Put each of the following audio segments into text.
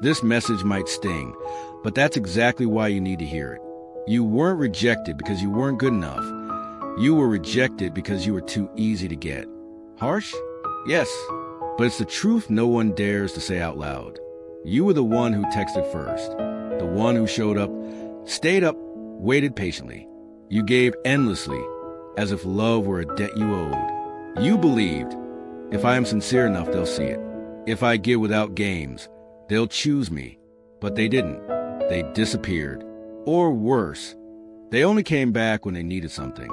This message might sting, but that's exactly why you need to hear it. You weren't rejected because you weren't good enough. You were rejected because you were too easy to get. Harsh? Yes, but it's the truth no one dares to say out loud. You were the one who texted first, the one who showed up, stayed up, waited patiently. You gave endlessly, as if love were a debt you owed. You believed, if I am sincere enough, they'll see it. If I give without games, they'll choose me. But they didn't. They disappeared. Or worse, they only came back when they needed something.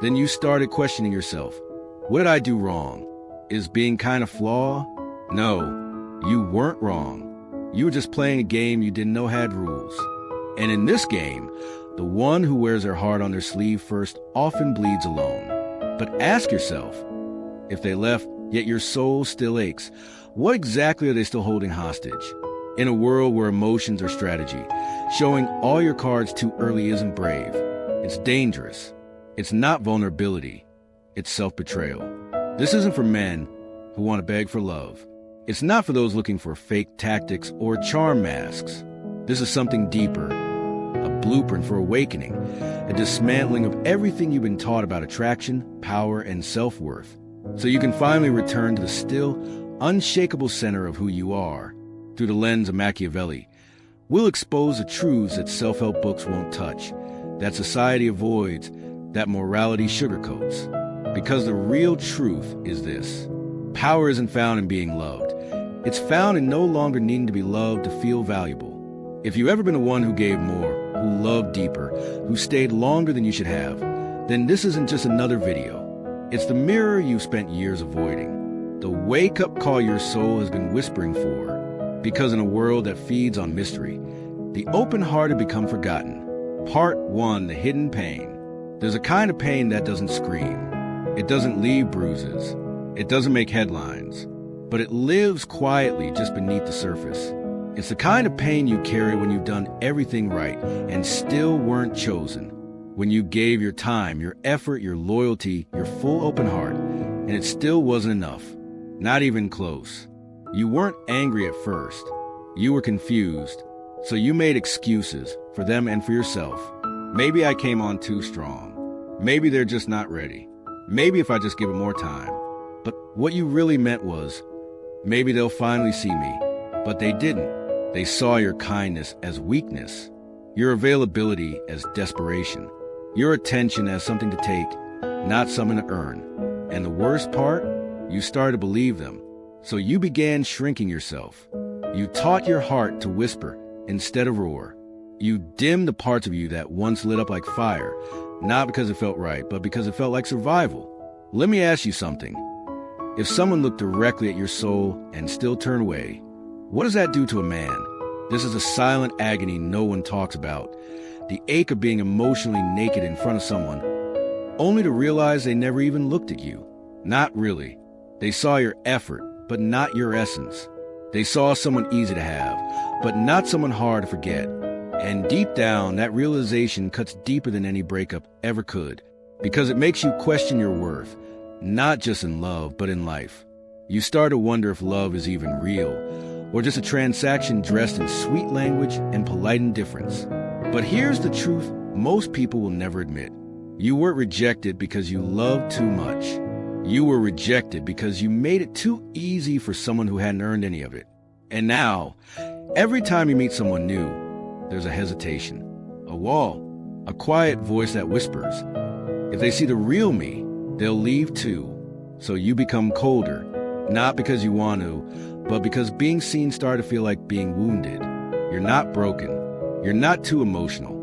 Then you started questioning yourself. What did I do wrong? Is being kind a flaw? No, you weren't wrong. You were just playing a game you didn't know had rules. And in this game, the one who wears their heart on their sleeve first often bleeds alone. But ask yourself, if they left, yet your soul still aches, what exactly are they still holding hostage? In a world where emotions are strategy, showing all your cards too early isn't brave. It's dangerous. It's not vulnerability. It's self-betrayal. This isn't for men who want to beg for love. It's not for those looking for fake tactics or charm masks. This is something deeper, a blueprint for awakening, a dismantling of everything you've been taught about attraction, power, and self-worth, so you can finally return to the still, unshakable center of who you are. Through the lens of Machiavelli, we'll expose the truths that self-help books won't touch, that society avoids, that morality sugarcoats. Because the real truth is this: power isn't found in being loved. It's found in no longer needing to be loved to feel valuable. If you've ever been the one who gave more, who loved deeper, who stayed longer than you should have, then this isn't just another video. It's the mirror you've spent years avoiding, the wake-up call your soul has been whispering for. Because in a world that feeds on mystery, the open-hearted become forgotten. Part 1, the hidden pain. There's a kind of pain that doesn't scream. It doesn't leave bruises. It doesn't make headlines. But it lives quietly just beneath the surface. It's the kind of pain you carry when you've done everything right and still weren't chosen. When you gave your time, your effort, your loyalty, your full open heart, and it still wasn't enough. Not even close. You weren't angry at first. You were confused. So you made excuses for them and for yourself. Maybe I came on too strong. Maybe they're just not ready. Maybe if I just give it more time. But what you really meant was, maybe they'll finally see me. But they didn't. They saw your kindness as weakness, your availability as desperation, your attention as something to take, not something to earn. And the worst part, you started to believe them. So you began shrinking yourself. You taught your heart to whisper instead of roar. You dimmed the parts of you that once lit up like fire, not because it felt right, but because it felt like survival. Let me ask you something. If someone looked directly at your soul and still turned away, what does that do to a man? This is a silent agony no one talks about. The ache of being emotionally naked in front of someone, only to realize they never even looked at you. Not really. They saw your effort, but not your essence. They saw someone easy to have, but not someone hard to forget. And deep down, that realization cuts deeper than any breakup ever could, because it makes you question your worth, not just in love, but in life. You start to wonder if love is even real, or just a transaction dressed in sweet language and polite indifference. But here's the truth most people will never admit. You weren't rejected because you loved too much. You were rejected because you made it too easy for someone who hadn't earned any of it. And now, every time you meet someone new, there's a hesitation, a wall, a quiet voice that whispers. If they see the real me, they'll leave too. So you become colder, not because you want to, but because being seen started to feel like being wounded. You're not broken. You're not too emotional.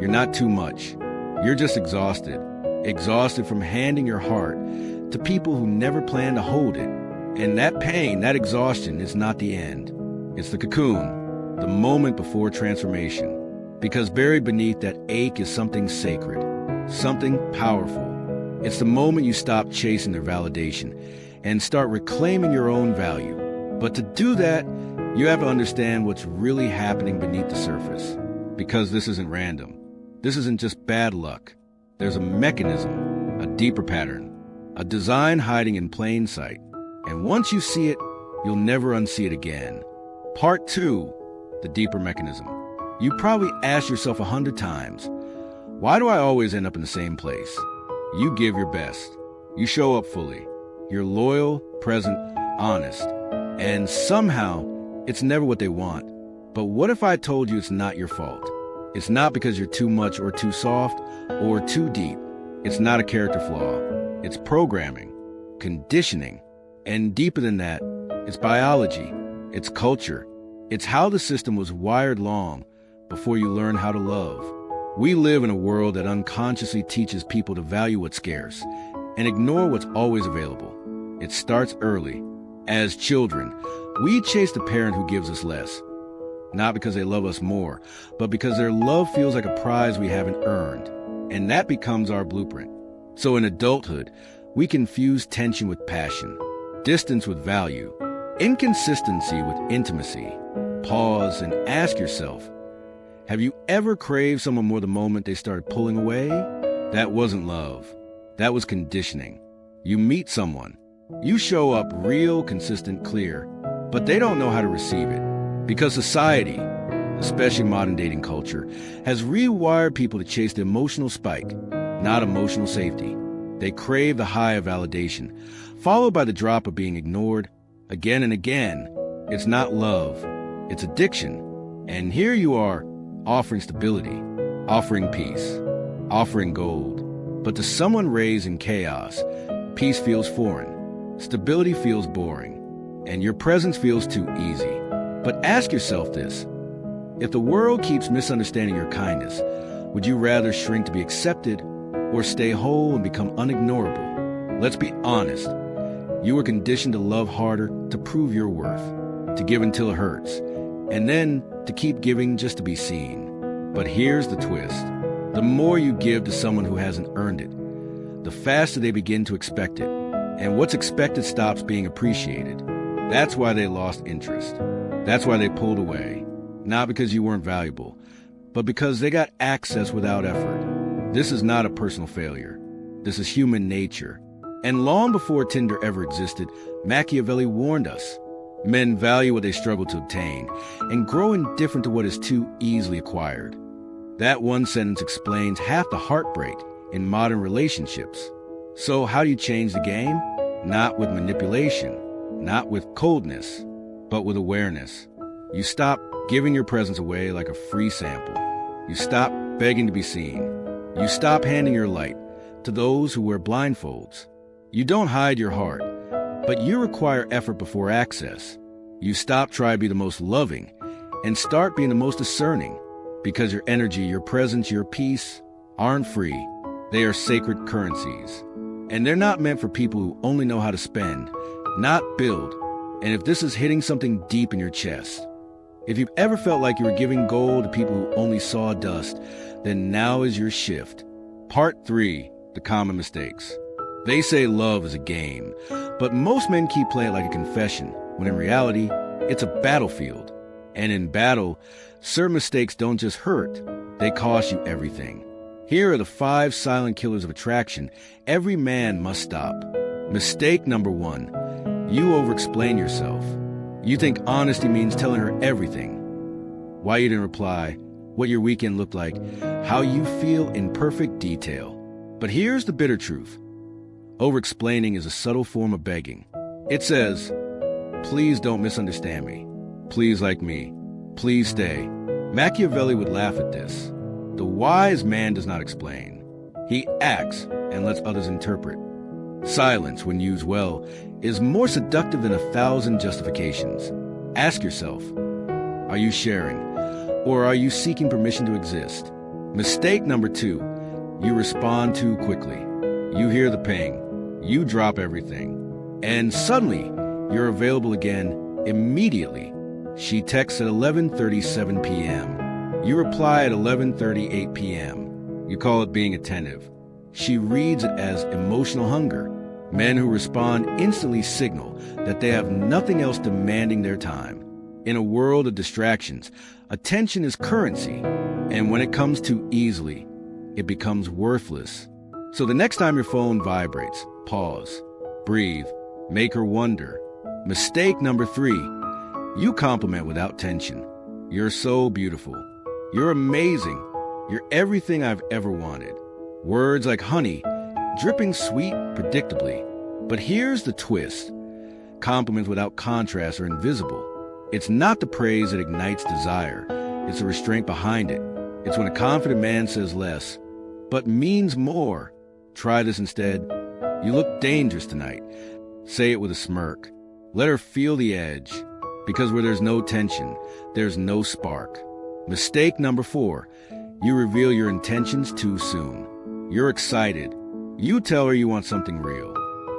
You're not too much. You're just exhausted. Exhausted from handing your heart to people who never planned to hold it. And that pain, that exhaustion is not the end. It's the cocoon, the moment before transformation. Because buried beneath that ache is something sacred, something powerful. It's the moment you stop chasing their validation and start reclaiming your own value. But to do that, you have to understand what's really happening beneath the surface. Because this isn't random. This isn't just bad luck. There's a mechanism, a deeper pattern, a design hiding in plain sight. And once you see it, you'll never unsee it again. Part 2, the deeper mechanism. You probably asked yourself 100 times, why do I always end up in the same place? You give your best. You show up fully. You're loyal, present, honest. And somehow, it's never what they want. But what if I told you it's not your fault? It's not because you're too much or too soft or too deep. It's not a character flaw. It's programming, conditioning, and deeper than that, it's biology, it's culture. It's how the system was wired long before you learn how to love. We live in a world that unconsciously teaches people to value what's scarce and ignore what's always available. It starts early. As children, we chase the parent who gives us less. Not because they love us more, but because their love feels like a prize we haven't earned. And that becomes our blueprint. So in adulthood, we confuse tension with passion, distance with value, inconsistency with intimacy. Pause and ask yourself, have you ever craved someone more the moment they started pulling away? That wasn't love. That was conditioning. You meet someone. You show up real, consistent, clear, but they don't know how to receive it. Because society, especially modern dating culture, has rewired people to chase the emotional spike, not emotional safety. They crave the high of validation, followed by the drop of being ignored again and again. It's not love, it's addiction. And here you are, offering stability, offering peace, offering gold. But to someone raised in chaos, peace feels foreign, stability feels boring, and your presence feels too easy. But ask yourself this. If the world keeps misunderstanding your kindness, would you rather shrink to be accepted or stay whole and become unignorable? Let's be honest. You were conditioned to love harder, to prove your worth, to give until it hurts, and then to keep giving just to be seen. But here's the twist. The more you give to someone who hasn't earned it, the faster they begin to expect it. And what's expected stops being appreciated. That's why they lost interest. That's why they pulled away. Not because you weren't valuable, but because they got access without effort. This is not a personal failure. This is human nature. And long before Tinder ever existed, Machiavelli warned us. Men value what they struggle to obtain and grow indifferent to what is too easily acquired. That one sentence explains half the heartbreak in modern relationships. So how do you change the game? Not with manipulation, not with coldness, but with awareness. You stop giving your presence away like a free sample. You stop begging to be seen. You stop handing your light to those who wear blindfolds. You don't hide your heart, but you require effort before access. You stop trying to be the most loving and start being the most discerning, because your energy, your presence, your peace aren't free. They are sacred currencies. And they're not meant for people who only know how to spend, not build. And if this is hitting something deep in your chest, if you've ever felt like you were giving gold to people who only saw dust, then now is your shift. Part 3, the common mistakes. They say love is a game, but most men keep playing it like a confession, when in reality, it's a battlefield. And in battle, certain mistakes don't just hurt, they cost you everything. Here are the 5 silent killers of attraction every man must stop. Mistake number 1. You overexplain yourself. You think honesty means telling her everything. Why you didn't reply, what your weekend looked like, how you feel in perfect detail. But here's the bitter truth. Overexplaining is a subtle form of begging. It says, please don't misunderstand me. Please like me. Please stay. Machiavelli would laugh at this. The wise man does not explain. He acts and lets others interpret. Silence, when used well, is more seductive than 1,000 justifications. Ask yourself, are you sharing, or are you seeking permission to exist? Mistake number 2, you respond too quickly. You hear the ping, you drop everything, and suddenly you're available again immediately. She texts at 11:37 p.m. You reply at 11:38 p.m. You call it being attentive. She reads it as emotional hunger. Men who respond instantly signal that they have nothing else demanding their time. In a world of distractions, attention is currency, and when it comes too easily, it becomes worthless. So the next time your phone vibrates, pause, breathe, make her wonder. Mistake number 3, you compliment without tension. You're so beautiful. You're amazing. You're everything I've ever wanted. Words like honey, dripping sweet predictably. But here's the twist. Compliments without contrast are invisible. It's not the praise that ignites desire. It's the restraint behind it. It's when a confident man says less, but means more. Try this instead. You look dangerous tonight. Say it with a smirk. Let her feel the edge. Because where there's no tension, there's no spark. Mistake number 4. You reveal your intentions too soon. You're excited. You tell her you want something real.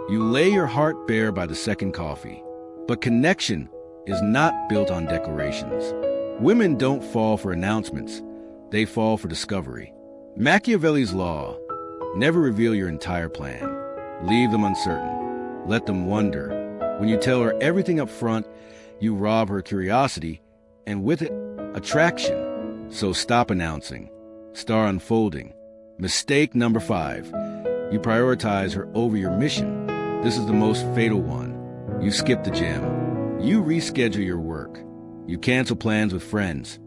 You lay your heart bare by the second coffee. But connection is not built on declarations. Women don't fall for announcements. They fall for discovery. Machiavelli's law: never reveal your entire plan. Leave them uncertain. Let them wonder. When you tell her everything up front, you rob her curiosity, and with it, attraction. So stop announcing. Start unfolding. Mistake number 5. You prioritize her over your mission. This is the most fatal one. You skip the gym. You reschedule your work. You cancel plans with friends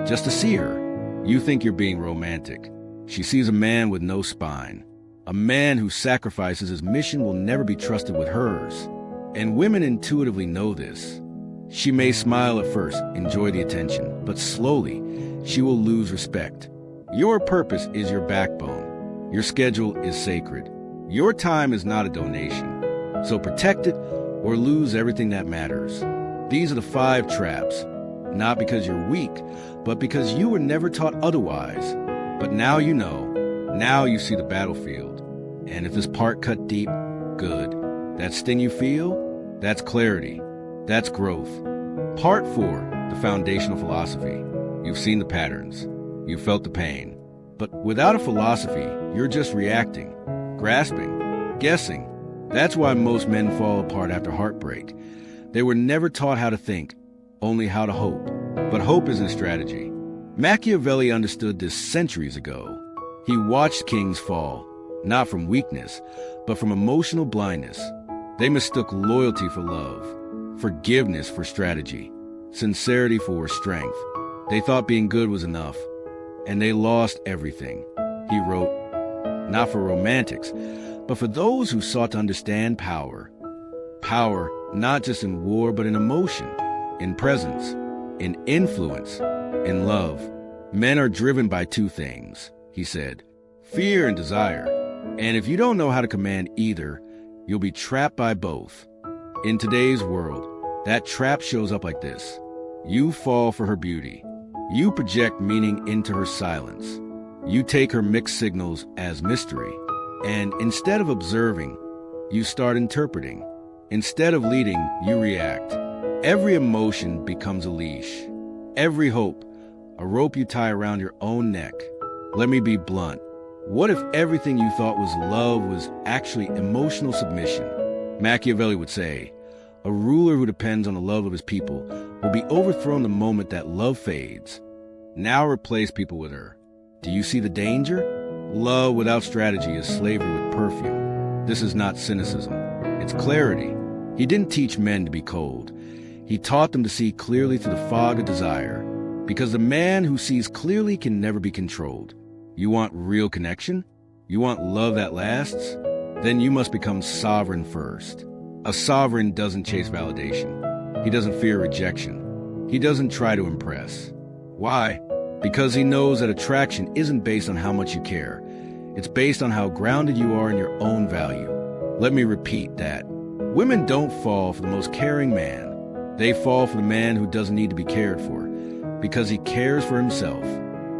just to see her. You think you're being romantic. She sees a man with no spine. A man who sacrifices his mission will never be trusted with hers. And women intuitively know this. She may smile at first, enjoy the attention, but slowly she will lose respect. Your purpose is your backbone. Your schedule is sacred. Your time is not a donation. So protect it or lose everything that matters. These are the 5 traps. Not because you're weak, but because you were never taught otherwise. But now you know. Now you see the battlefield. And if this part cut deep, good. That sting you feel, that's clarity. That's growth. Part 4, the foundational philosophy. You've seen the patterns. You've felt the pain. But without a philosophy, you're just reacting, grasping, guessing. That's why most men fall apart after heartbreak. They were never taught how to think, only how to hope. But hope isn't a strategy. Machiavelli understood this centuries ago. He watched kings fall, not from weakness, but from emotional blindness. They mistook loyalty for love, forgiveness for strategy, sincerity for strength. They thought being good was enough, and they lost everything. He wrote, not for romantics, but for those who sought to understand power. Power not just in war, but in emotion, in presence, in influence, in love. Men are driven by 2 things, he said, fear and desire. And if you don't know how to command either, you'll be trapped by both. In today's world, that trap shows up like this. You fall for her beauty. You project meaning into her silence. You take her mixed signals as mystery. And instead of observing, you start interpreting. Instead of leading, you react. Every emotion becomes a leash. Every hope, a rope you tie around your own neck. Let me be blunt. What if everything you thought was love was actually emotional submission? Machiavelli would say, a ruler who depends on the love of his people will be overthrown the moment that love fades. Now replace people with her. Do you see the danger? Love without strategy is slavery with perfume. This is not cynicism. It's clarity. He didn't teach men to be cold. He taught them to see clearly through the fog of desire. Because the man who sees clearly can never be controlled. You want real connection? You want love that lasts? Then you must become sovereign first. A sovereign doesn't chase validation. He doesn't fear rejection. He doesn't try to impress. Why? Because he knows that attraction isn't based on how much you care. It's based on how grounded you are in your own value. Let me repeat that. Women don't fall for the most caring man. They fall for the man who doesn't need to be cared for, because he cares for himself.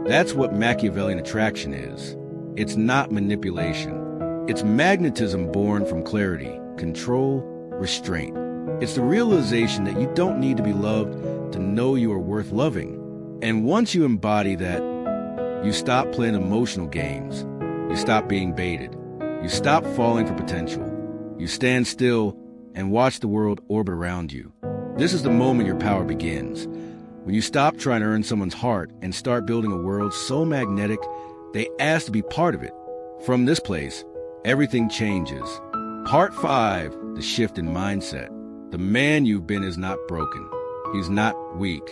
That's what Machiavellian attraction is. It's not manipulation. It's magnetism born from clarity, control, restraint. It's the realization that you don't need to be loved to know you are worth loving. And once you embody that, you stop playing emotional games. You stop being baited. You stop falling for potential. You stand still and watch the world orbit around you. This is the moment your power begins. When you stop trying to earn someone's heart and start building a world so magnetic, they ask to be part of it. From this place, everything changes. Part 5, the shift in mindset. The man you've been is not broken. He's not weak.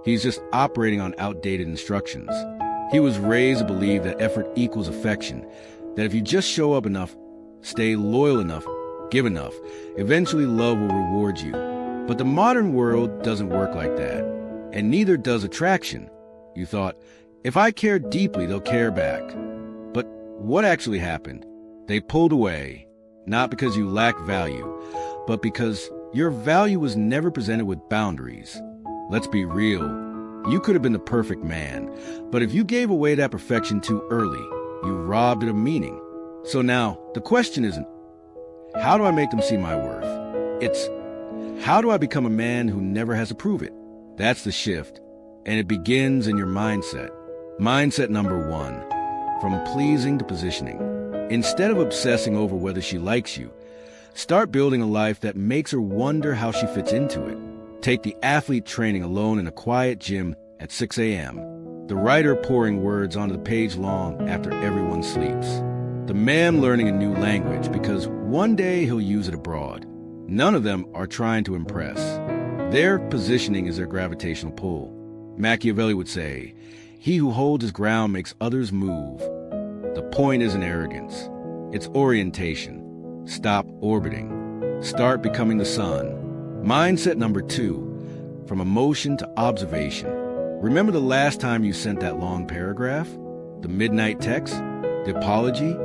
He's just operating on outdated instructions. He was raised to believe that effort equals affection, that if you just show up enough, stay loyal enough, give enough, eventually love will reward you. But the modern world doesn't work like that, and neither does attraction. You thought, if I care deeply, they'll care back. But what actually happened? They pulled away, not because you lack value, but because your value was never presented with boundaries. Let's be real. You could have been the perfect man, but if you gave away that perfection too early, you robbed it of meaning. So now, the question isn't, how do I make them see my worth? It's, how do I become a man who never has to prove it? That's the shift, and it begins in your mindset. Mindset number 1, from pleasing to positioning. Instead of obsessing over whether she likes you, start building a life that makes her wonder how she fits into it. Take the athlete training alone in a quiet gym at 6 a.m., the writer pouring words onto the page long after everyone sleeps, the man learning a new language because one day he'll use it abroad. None of them are trying to impress. Their positioning is their gravitational pull. Machiavellian would say, "He who holds his ground makes others move." The point isn't arrogance. It's orientation. Stop orbiting. Start becoming the sun. Mindset number 2, from emotion to observation. Remember the last time you sent that long paragraph? The midnight text? The apology?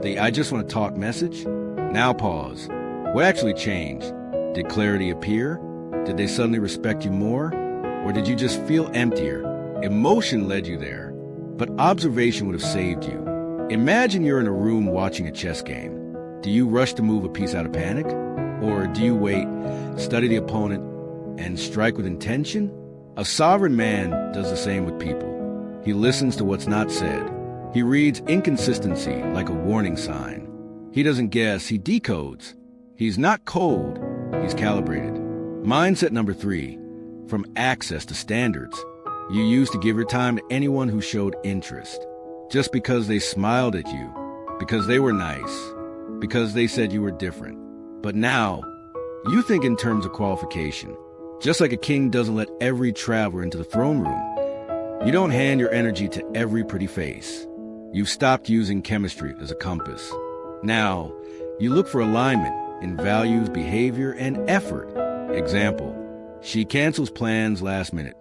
The "I just want to talk" message? Now pause. What actually changed? Did clarity appear? Did they suddenly respect you more? Or did you just feel emptier? Emotion led you there, but observation would have saved you. Imagine you're in a room watching a chess game. Do you rush to move a piece out of panic? Or do you wait, study the opponent, and strike with intention? A sovereign man does the same with people. He listens to what's not said. He reads inconsistency like a warning sign. He doesn't guess, he decodes. He's not cold, he's calibrated. Mindset number 3, from access to standards. You used to give your time to anyone who showed interest. Just because they smiled at you, because they were nice, because they said you were different. But now, you think in terms of qualification. Just like a king doesn't let every traveler into the throne room, you don't hand your energy to every pretty face. You've stopped using chemistry as a compass. Now, you look for alignment in values, behavior, and effort. Example, she cancels plans last minute.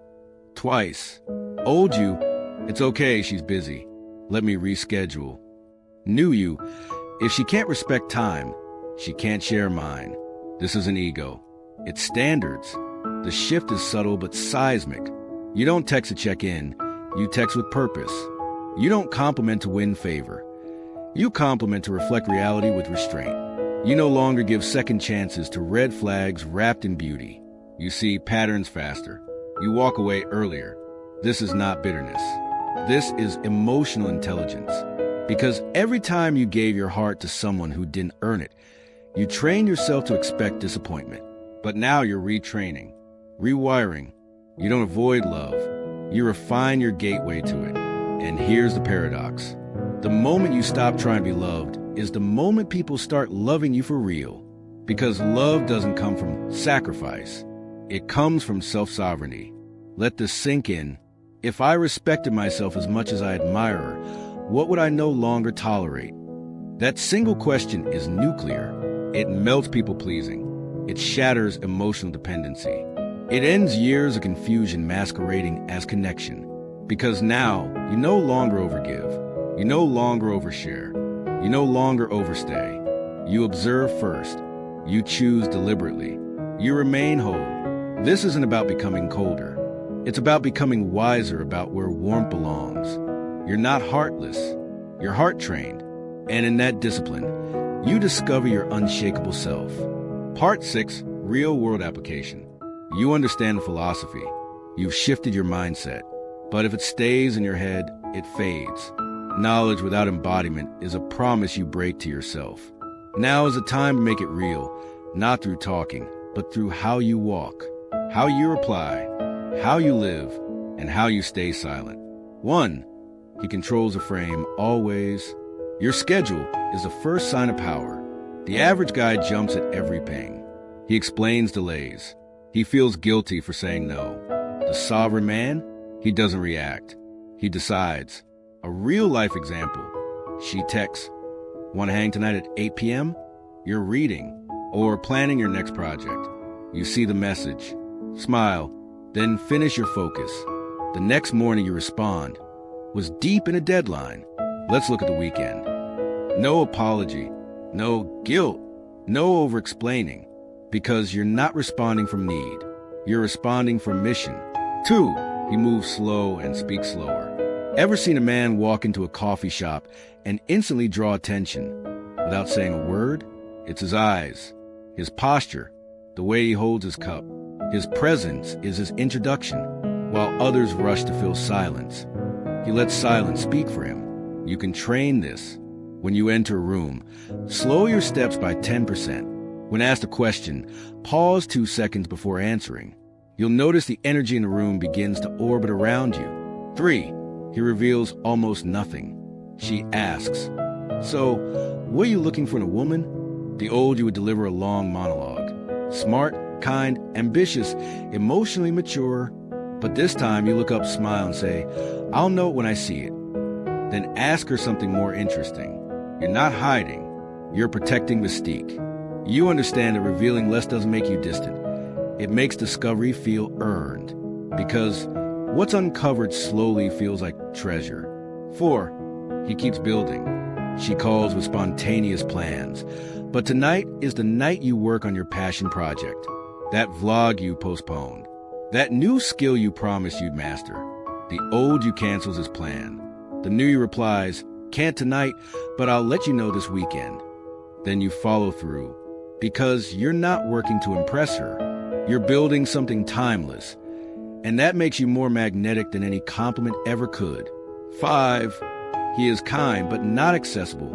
Twice. Old you, it's okay, she's busy. Let me reschedule. New you, if she can't respect time, she can't share mine. This is an ego. It's standards. The shift is subtle but seismic. You don't text to check in, you text with purpose. You don't compliment to win favor. You compliment to reflect reality with restraint. You no longer give second chances to red flags wrapped in beauty. You see patterns faster. You walk away earlier. This is not bitterness. This is emotional intelligence. Because every time you gave your heart to someone who didn't earn it, you trained yourself to expect disappointment. But now you're retraining, rewiring. You don't avoid love. You refine your gateway to it. And here's the paradox. The moment you stop trying to be loved is the moment people start loving you for real. Because love doesn't come from sacrifice. It comes from self-sovereignty. Let this sink in. If I respected myself as much as I admire her, what would I no longer tolerate? That single question is nuclear. It melts people-pleasing. It shatters emotional dependency. It ends years of confusion masquerading as connection. Because now, you no longer overgive. You no longer overshare. You no longer overstay. You observe first. You choose deliberately. You remain whole. This isn't about becoming colder. It's about becoming wiser about where warmth belongs. You're not heartless. You're heart-trained. And in that discipline, you discover your unshakable self. Part 6, Real-World Application. You understand the philosophy. You've shifted your mindset. But if it stays in your head, it fades. Knowledge without embodiment is a promise you break to yourself. Now is the time to make it real, not through talking, but through how you walk, how you reply, how you live, and how you stay silent. 1. He controls the frame, always. Your schedule is the first sign of power. The average guy jumps at every ping. He explains delays. He feels guilty for saying no. The sovereign man, he doesn't react. He decides. A real-life example. She texts, "Want to hang tonight at 8 p.m.? You're reading or planning your next project. You see the message. Smile, then finish your focus. The next morning you respond. Was deep in a deadline. Let's look at the weekend. No apology, no guilt, no over-explaining, because you're not responding from need. You're responding from mission. 2, he moves slow and speaks slower. Ever seen a man walk into a coffee shop and instantly draw attention without saying a word? It's his eyes, his posture, the way he holds his cup. His presence is his introduction, while others rush to fill silence. He lets silence speak for him. You can train this. When you enter a room, slow your steps by 10%. When asked a question, pause 2 seconds before answering. You'll notice the energy in the room begins to orbit around you. 3, he reveals almost nothing. She asks, "So, what are you looking for in a woman?" The old you would deliver a long monologue. Smart, kind, ambitious, emotionally mature. But this time you look up, smile, and say, "I'll know it when I see it." Then ask her something more interesting. You're not hiding. You're protecting mystique. You understand that revealing less doesn't make you distant. It makes discovery feel earned. Because what's uncovered slowly feels like treasure. 4, he keeps building. She calls with spontaneous plans. But tonight is the night you work on your passion project. That vlog you postponed. That new skill you promised you'd master. The old you cancels his plan. The new you replies, "Can't tonight, but I'll let you know this weekend." Then you follow through. Because you're not working to impress her. You're building something timeless. And that makes you more magnetic than any compliment ever could. 5, he is kind but not accessible.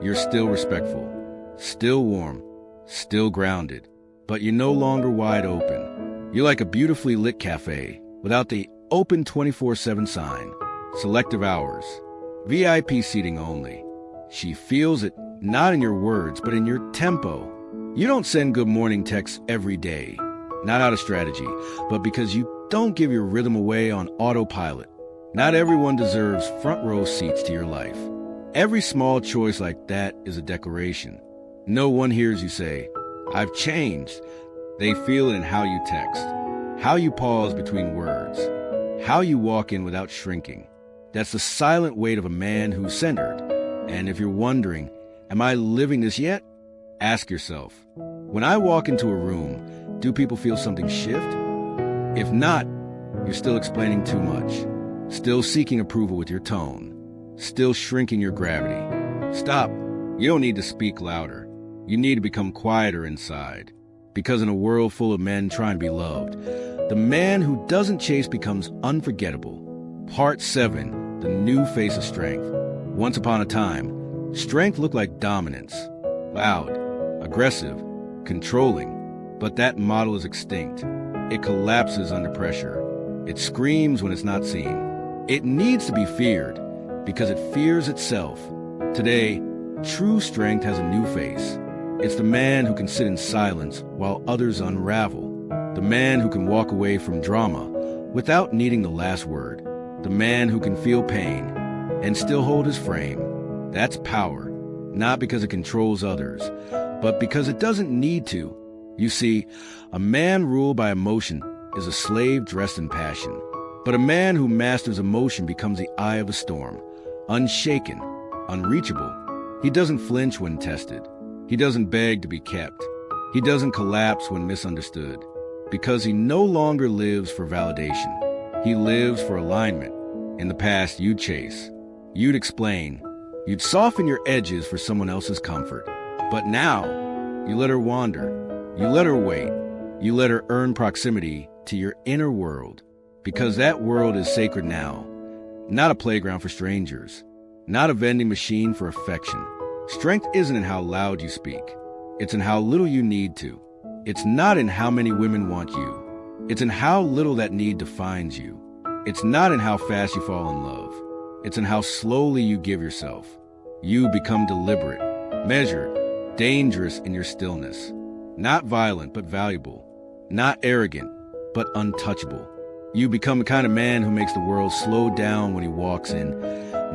You're still respectful, still warm, still grounded. But you're no longer wide open. You're like a beautifully lit cafe without the open 24/7 sign. Selective hours. VIP seating only. She feels it not in your words, but in your tempo. You don't send good morning texts every day. Not out of strategy, but because you don't give your rhythm away on autopilot. Not everyone deserves front row seats to your life. Every small choice like that is a declaration. No one hears you say, "I've changed." They feel it in how you text, how you pause between words, how you walk in without shrinking. That's the silent weight of a man who's centered. And if you're wondering, am I living this yet? Ask yourself, when I walk into a room, do people feel something shift? If not, you're still explaining too much, still seeking approval with your tone, still shrinking your gravity. Stop. You don't need to speak louder. You need to become quieter inside. Because in a world full of men trying to be loved, the man who doesn't chase becomes unforgettable. Part 7, the new face of strength. Once upon a time, strength looked like dominance. Loud, aggressive, controlling. But that model is extinct. It collapses under pressure. It screams when it's not seen. It needs to be feared because it fears itself. Today, true strength has a new face. It's the man who can sit in silence while others unravel. The man who can walk away from drama without needing the last word. The man who can feel pain and still hold his frame. That's power, not because it controls others, but because it doesn't need to. You see, a man ruled by emotion is a slave dressed in passion. But a man who masters emotion becomes the eye of a storm, unshaken, unreachable. He doesn't flinch when tested. He doesn't beg to be kept. He doesn't collapse when misunderstood. Because he no longer lives for validation. He lives for alignment. In the past, you'd chase. You'd explain. You'd soften your edges for someone else's comfort. But now, you let her wander. You let her wait. You let her earn proximity to your inner world. Because that world is sacred now. Not a playground for strangers. Not a vending machine for affection. Strength isn't in how loud you speak. It's in how little you need to. It's not in how many women want you. It's in how little that need defines you. It's not in how fast you fall in love. It's in how slowly you give yourself. You become deliberate, measured, dangerous in your stillness. Not violent, but valuable. Not arrogant, but untouchable. You become the kind of man who makes the world slow down when he walks in,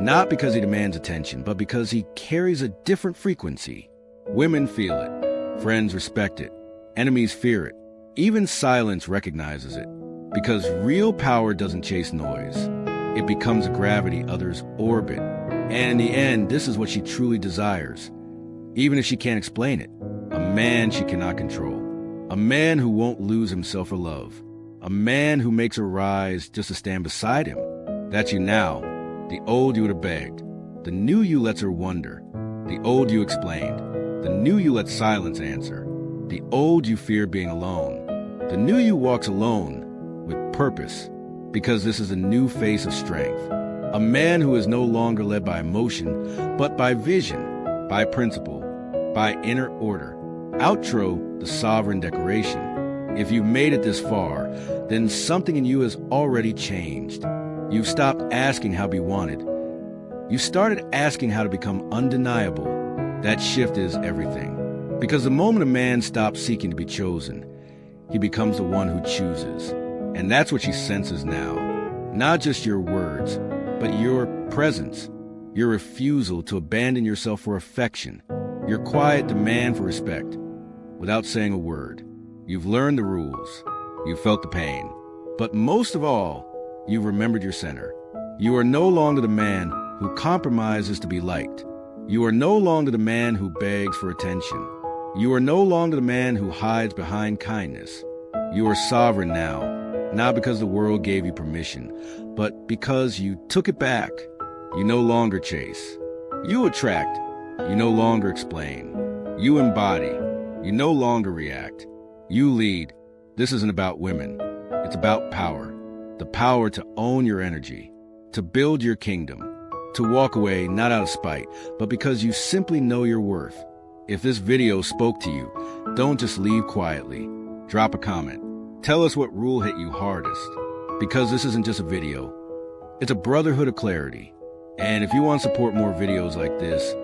not because he demands attention, but because he carries a different frequency. Women feel it. Friends respect it. Enemies fear it. Even silence recognizes it. Because real power doesn't chase noise. It becomes a gravity others orbit. And in the end, this is what she truly desires. Even if she can't explain it. A man she cannot control. A man who won't lose himself for love. A man who makes her rise just to stand beside him. That's you now. The old you would have begged. The new you lets her wonder. The old you explained. The new you let silence answer. The old you fear being alone. The new you walks alone with purpose, because this is a new face of strength. A man who is no longer led by emotion, but by vision, by principle, by inner order. Outro, the sovereign decoration. If you've made it this far, then something in you has already changed. You've stopped asking how to be wanted. You started asking how to become undeniable. That shift is everything. Because the moment a man stops seeking to be chosen, he becomes the one who chooses. And that's what she senses now. Not just your words, but your presence, your refusal to abandon yourself for affection, your quiet demand for respect, without saying a word. You've learned the rules. You've felt the pain. But most of all, you've remembered your center. You are no longer the man who compromises to be liked. You are no longer the man who begs for attention. You are no longer the man who hides behind kindness. You are sovereign now, not because the world gave you permission, but because you took it back. You no longer chase. You attract. You no longer explain. You embody. You no longer react. You lead. This isn't about women. It's about power. The power to own your energy, to build your kingdom, to walk away not out of spite, but because you simply know your worth. If this video spoke to you, don't just leave quietly. Drop a comment. Tell us what rule hit you hardest. Because this isn't just a video. It's a brotherhood of clarity. And if you want to support more videos like this,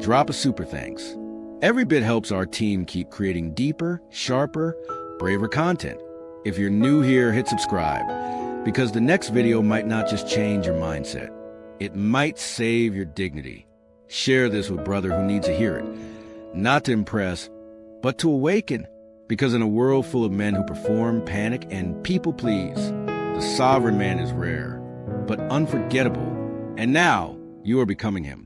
drop a super thanks. Every bit helps our team keep creating deeper, sharper, braver content. If you're new here, hit subscribe, because the next video might not just change your mindset. It might save your dignity. Share this with a brother who needs to hear it. Not to impress, but to awaken. Because in a world full of men who perform, panic, and people please, the sovereign man is rare, but unforgettable. And now, you are becoming him.